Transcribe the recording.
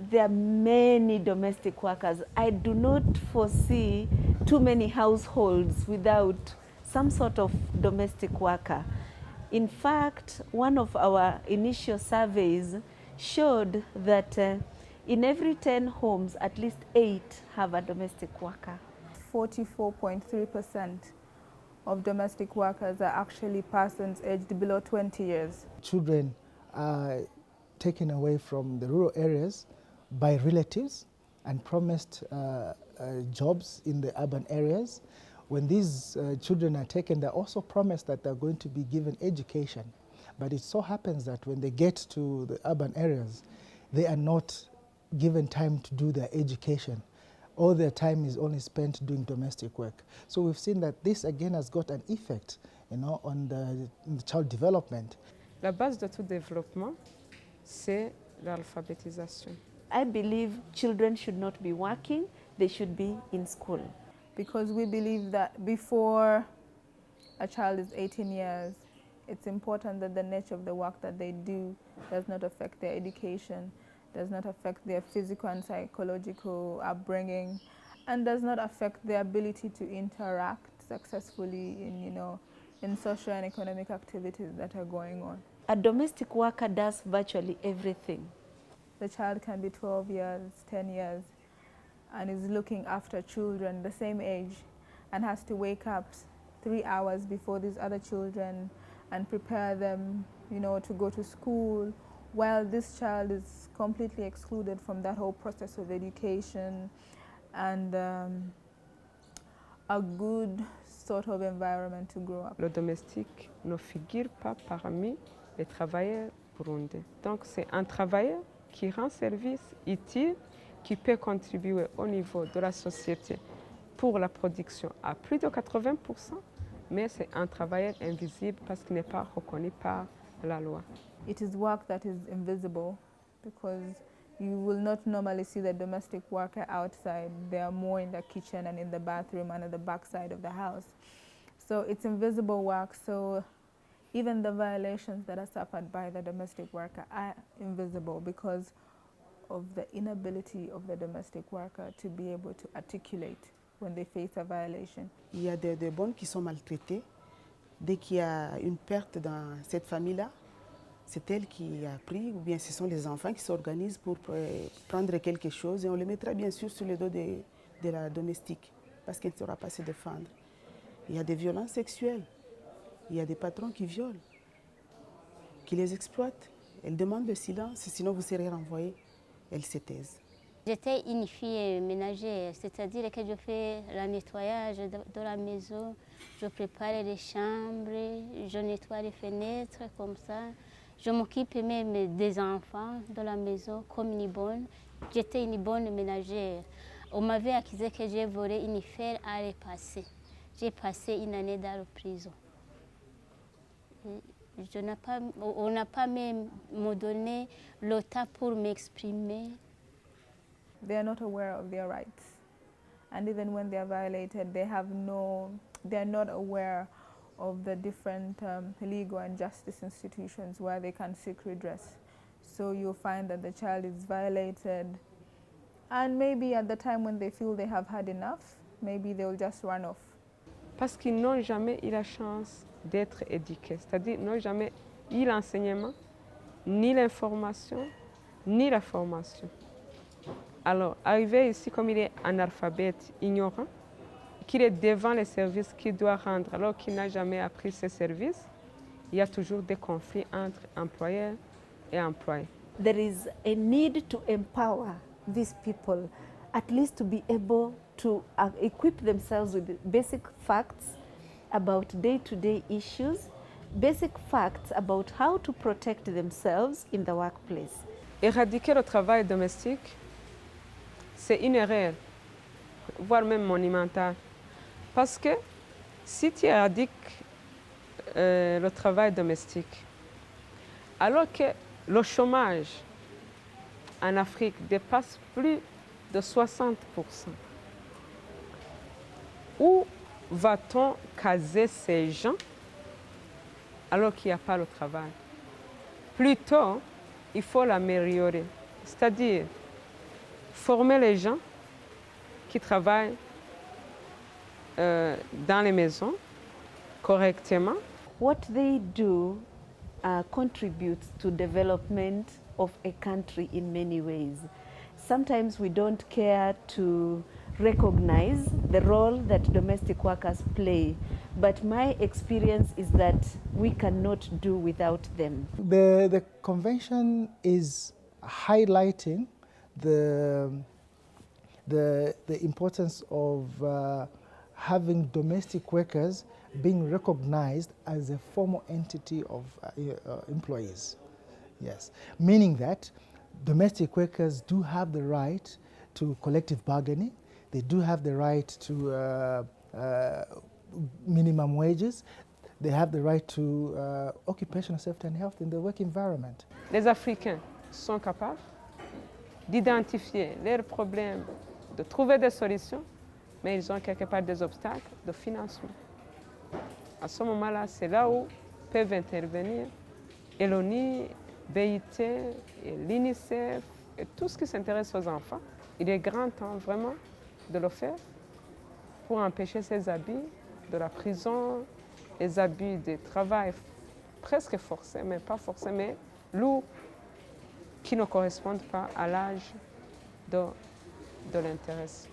there are many domestic workers. I do not foresee too many households without some sort of domestic worker. In fact, one of our initial surveys showed that in every 10 homes, at least 8 have a domestic worker. 44.3% of domestic workers are actually persons aged below 20 years. Children are taken away from the rural areas by relatives and promised jobs in the urban areas. When these children are taken, they're also promised that they're going to be given education. But it so happens that when they get to the urban areas, they are not given time to do their education. All their time is only spent doing domestic work. So we've seen that this again has got an effect, on the child development. La base de tout développement, c'est l'alphabétisation. I believe children should not be working, they should be in school. Because we believe that before a child is 18 years, it's important that the nature of the work that they do does not affect their education, does not affect their physical and psychological upbringing, and does not affect their ability to interact successfully in social and economic activities that are going on. A domestic worker does virtually everything. The child can be 12 years, 10 years, and is looking after children the same age and has to wake up 3 hours before these other children and prepare them, to go to school, while this child is completely excluded from that whole process of education and a good sort of environment to grow up. Le domestique ne figure pas parmi les travailleurs burundais. Donc c'est un travailleur qui rend service utile, qui peut contribuer au niveau de la société pour la production à plus de 80%, mais c'est un travailleur invisible parce qu'il n'est pas reconnu par la loi. It is work that is invisible because you will not normally see the domestic worker outside. They are more in the kitchen and in the bathroom and at the back side of the house. So it's invisible work, so even the violations that are suffered by the domestic worker are invisible because of the inability of the domestic worker to be able to articulate when they face a violation. Il y a des bonnes qui sont maltraitées. Dès qu'il y a une perte dans cette famille-là, c'est elle qui a pris, ou bien ce sont les enfants qui s'organisent pour prendre quelque chose et on le mettra bien sûr sur le dos de la domestique parce qu'elle ne saura pas se défendre. Il y a des violences sexuelles, il y a des patrons qui violent, qui les exploitent. Elles demandent le silence, sinon vous serez renvoyés. Elles se taisent. J'étais une fille ménagère, c'est-à-dire que je fais le nettoyage de la maison, je prépare les chambres, je nettoie les fenêtres comme ça. Je m'occupe même des enfants de la maison comme une bonne. J'étais une bonne ménagère. On m'avait accusé que j'ai volé une fer à repasser. J'ai passé une année dans la prison. On n'a pas même me donné le temps pour m'exprimer. They are not aware of their rights. And even when they are violated, they are not aware of the different legal and justice institutions where they can seek redress. So you'll find that the child is violated, and maybe at the time when they feel they have had enough, maybe they'll just run off. Parce qu'ils n'ont jamais eu la chance d'être éduqués, c'est-à-dire n'ont jamais eu l'enseignement, ni l'information, ni la formation. Alors, arrivé ici, comme il est analphabète, ignorant, qu'il est devant les services qu'il doit rendre alors qu'il n'a jamais appris ces services, il y a toujours des conflits entre employeurs et employés. There is a need to empower these people, at least to be able to equip themselves with basic facts about day-to-day issues, basic facts about how to protect themselves in the workplace. Éradiquer le travail domestique, c'est une erreur, voire même monumentale. Parce que si tu éradiques le travail domestique, alors que le chômage en Afrique dépasse plus de 60%, où va-t-on caser ces gens alors qu'il n'y a pas le travail? Plutôt, il faut l'améliorer. C'est-à-dire, former les gens qui travaillent dans les maisons correctement. What they do contributes to development of a country in many ways. Sometimes we don't care to recognize the role that domestic workers play, but my experience is that we cannot do without them. The convention is highlighting the importance of having domestic workers being recognized as a formal entity of employees. Yes, meaning that domestic workers do have the right to collective bargaining, they do have the right to minimum wages, they have the right to occupational safety and health in the work environment. Les Africains sont capables d'identifier leurs problèmes, de trouver des solutions, mais ils ont quelque part des obstacles de financement. À ce moment-là, c'est là où peuvent intervenir l'ONU, BIT, l'UNICEF et tout ce qui s'intéresse aux enfants. Il est grand temps vraiment de le faire pour empêcher ces abus de la prison, les abus du travail presque forcés, mais pas forcés, mais lourds, qui ne correspondent pas à l'âge de l'intéressé.